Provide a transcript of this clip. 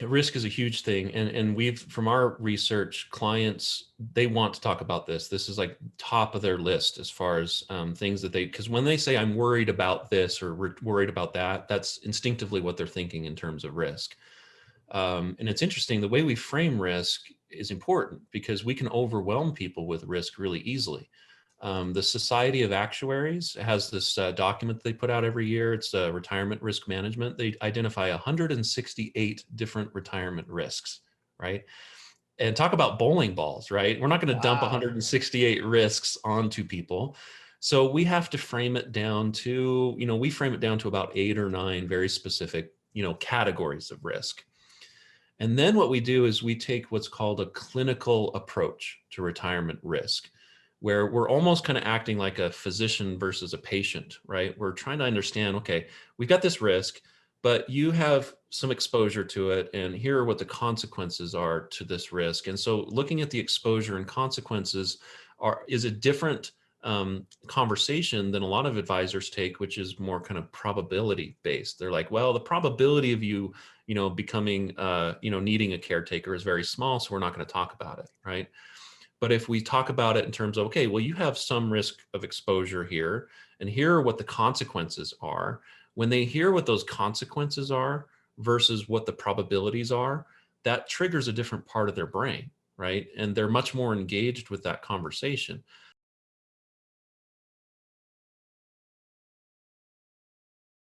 Risk is a huge thing. And we've, from our research, clients, they want to talk about this. This is like top of their list as far as things that they, because when they say I'm worried about this or we're worried about that, that's instinctively what they're thinking in terms of risk. And it's interesting, the way we frame risk is important because we can overwhelm people with risk really easily. The Society of Actuaries has this document they put out every year. It's retirement risk management. They identify 168 different retirement risks, right? And talk about bowling balls, right? We're not going to dump Wow. 168 risks onto people. So we have to frame it down to, we frame it down to about 8 or 9 very specific, categories of risk. And then what we do is we take what's called a clinical approach to retirement risk, where we're almost kind of acting like a physician versus a patient, right? We're trying to understand, okay, we've got this risk, but you have some exposure to it, and here are what the consequences are to this risk. And so looking at the exposure and consequences is a different conversation than a lot of advisors take, which is more kind of probability based. They're like, well, the probability of you becoming, needing a caretaker is very small, so we're not going to talk about it, right? But if we talk about it in terms of, okay, well, you have some risk of exposure here, and here are what the consequences are. When they hear what those consequences are versus what the probabilities are, that triggers a different part of their brain, right? And they're much more engaged with that conversation.